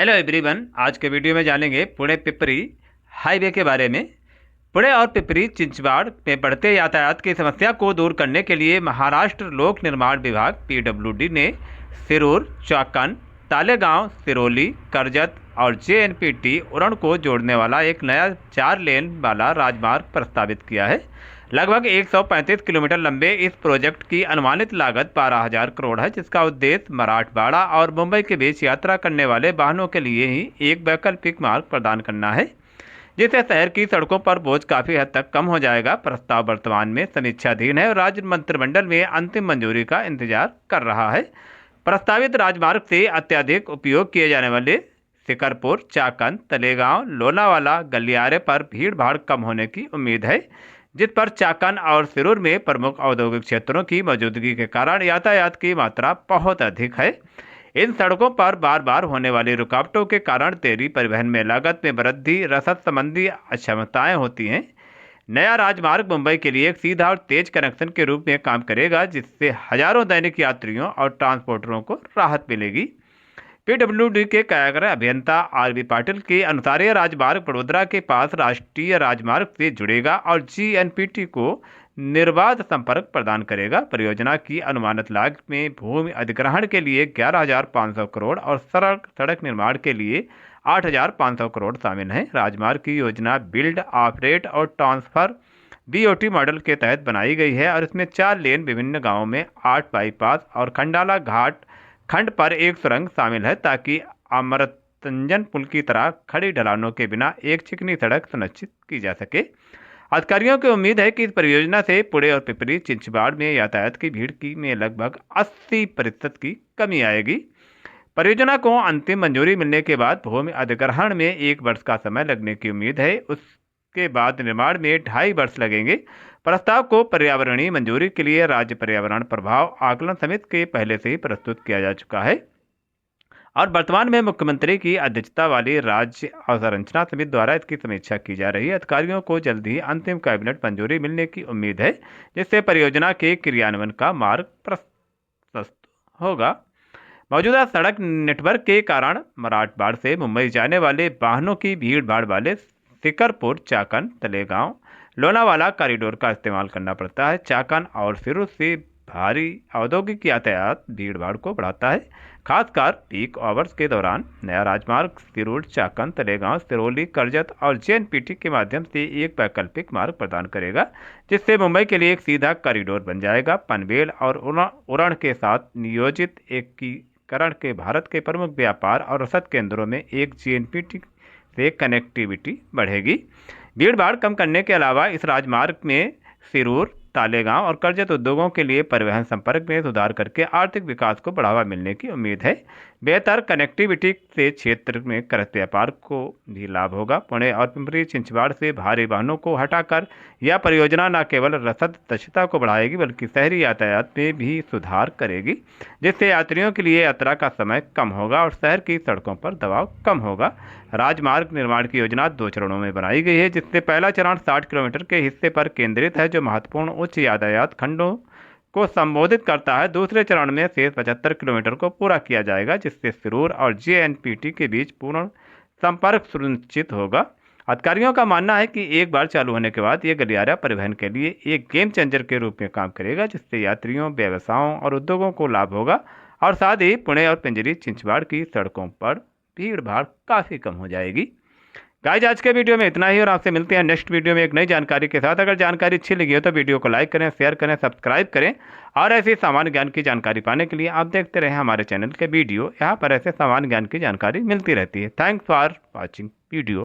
Hello everyone, आज के video में जानेंगे पुणे पिपरी हाईवे के बारे में। पुणे और पिपरी चिंचवाड़ में बढ़ते यातायात की समस्या को दूर करने के लिए महाराष्ट्र लोक निर्माण विभाग (पीडब्ल्यूडी) ने सिरूर, चाकण, तालेगांव, सिरोली, कर्जत और जेएनपीटी उरण को जोड़ने वाला एक नया 4 लेन वाला राजमार्ग प्रस्तावित किया है। लगभग 135 किलोमीटर लंबे इस प्रोजेक्ट की अनुमानित लागत 12,000 करोड़ है, जिसका उद्देश्य मराठवाड़ा और मुंबई के बीच यात्रा करने वाले वाहनों के लिए ही एक वैकल्पिक मार्ग प्रदान करना है, जिससे शहर की सड़कों पर बोझ काफी हद तक कम हो जाएगा। प्रस्ताव वर्तमान में समीक्षाधीन है और राज्य मंत्रिमंडल में अंतिम मंजूरी का इंतजार कर रहा है। प्रस्तावित राजमार्ग से अत्यधिक उपयोग किए जाने वाले शिकरपुर, चाकण, तलेगांव, लोनावाला गलियारे पर भीड़ भाड़ कम होने की उम्मीद है, जिस पर चाकण और सिरूर में प्रमुख औद्योगिक क्षेत्रों की मौजूदगी के कारण यातायात की मात्रा बहुत अधिक है। इन सड़कों पर बार बार होने वाली रुकावटों के कारण देरी, परिवहन में लागत में वृद्धि, रसद संबंधी अक्षमताएं होती हैं। नया राजमार्ग मुंबई के लिए एक सीधा और तेज कनेक्शन के रूप में काम करेगा, जिससे हजारों दैनिक यात्रियों और ट्रांसपोर्टरों को राहत मिलेगी। पीडब्ल्यूडी के कार्यकारी अभियंता आर.बी. पाटिल के अनुसार यह राजमार्ग वडोदरा के पास राष्ट्रीय राजमार्ग से जुड़ेगा और जीएनपीटी को निर्बाध संपर्क प्रदान करेगा। परियोजना की अनुमानित लागत में भूमि अधिग्रहण के लिए 11,500 करोड़ और सड़क निर्माण के लिए 8,500 करोड़ शामिल हैं। राजमार्ग की योजना बिल्ड, ऑपरेट और ट्रांसफर (बीओटी) मॉडल के तहत बनाई गई है और इसमें 4 लेन, विभिन्न गांवों में 8 बाईपास और खंडाला घाट खंड पर एक सुरंग शामिल है, ताकि अमरतंजन पुल की तरह खड़ी ढलानों के बिना एक चिकनी सड़क सुनिश्चित की जा सके। अधिकारियों की उम्मीद है कि इस परियोजना से पुणे और पिपरी चिंचवाड़ में यातायात की भीड़ में लगभग 80% की कमी आएगी। परियोजना को अंतिम मंजूरी मिलने के बाद भूमि अधिग्रहण में 1 वर्ष का समय लगने की उम्मीद है। उसके बाद निर्माण में 2.5 वर्ष लगेंगे। प्रस्ताव को पर्यावरणीय मंजूरी के लिए राज्य पर्यावरण प्रभाव आकलन समिति के पहले से ही प्रस्तुत किया जा चुका है और वर्तमान में मुख्यमंत्री की अध्यक्षता वाली राज्य अवसंरचना समिति द्वारा इसकी समीक्षा की जा रही है। अधिकारियों को जल्द ही अंतिम कैबिनेट मंजूरी मिलने की उम्मीद है, जिससे परियोजना के क्रियान्वयन का मार्ग प्रशस्त होगा। मौजूदा सड़क नेटवर्क के कारण मराठवाड़ा से मुंबई जाने वाले वाहनों की भीड़ भाड़ वाले शिकरपुर, चाकण, तलेगांव, लोनावाला कॉरिडोर का इस्तेमाल करना पड़ता है। चाकण और सिरूर से भारी औद्योगिक यातायात भीड़ भाड़ को बढ़ाता है, खासकर पीक आवर्स के दौरान। नया राजमार्ग सिरूर, चाकण, तलेगांव, सिरोली, कर्जत और जेएनपीटी के माध्यम से एक वैकल्पिक मार्ग प्रदान करेगा, जिससे मुंबई के लिए एक सीधा कॉरिडोर बन जाएगा। पनवेल और उरण के साथ नियोजित एकीकरण के भारत के प्रमुख व्यापार और रसद केंद्रों में एक जेएनपीटी से कनेक्टिविटी बढ़ेगी। भीड़ भाड़ कम करने के अलावा इस राजमार्ग में सिरूर, तालेगांव और कर्जत उद्योगों के लिए परिवहन संपर्क में सुधार करके आर्थिक विकास को बढ़ावा मिलने की उम्मीद है। बेहतर कनेक्टिविटी से क्षेत्र में कृषि व्यापार को भी लाभ होगा। पुणे और पिंपरी चिंचवाड़ से भारी वाहनों को हटाकर यह परियोजना न केवल रसद दक्षता को बढ़ाएगी, बल्कि शहरी यातायात में भी सुधार करेगी, जिससे यात्रियों के लिए यात्रा का समय कम होगा और शहर की सड़कों पर दबाव कम होगा। राजमार्ग निर्माण की योजना 2 चरणों में बनाई गई है, जिससे पहला चरण 60 किलोमीटर के हिस्से पर केंद्रित है, जो महत्वपूर्ण उच्च यातायात खंडों को संबोधित करता है। दूसरे चरण में शेष 75 किलोमीटर को पूरा किया जाएगा, जिससे सिरूर और जेएनपीटी के बीच पूर्ण संपर्क सुनिश्चित होगा। अधिकारियों का मानना है कि एक बार चालू होने के बाद यह गलियारा परिवहन के लिए एक गेम चेंजर के रूप में काम करेगा, जिससे यात्रियों, व्यवसायों और उद्योगों को लाभ होगा और साथ ही पुणे और पिंपरी चिंचवाड़ की सड़कों पर भीड़ भाड़ काफ़ी कम हो जाएगी। गाइस, आज के वीडियो में इतना ही और आपसे मिलते हैं नेक्स्ट वीडियो में एक नई जानकारी के साथ। अगर जानकारी अच्छी लगी हो तो वीडियो को लाइक करें, शेयर करें, सब्सक्राइब करें और ऐसी सामान्य ज्ञान की जानकारी पाने के लिए आप देखते रहें हमारे चैनल के वीडियो। यहाँ पर ऐसे सामान्य ज्ञान की जानकारी मिलती रहती है। Thanks for watching video.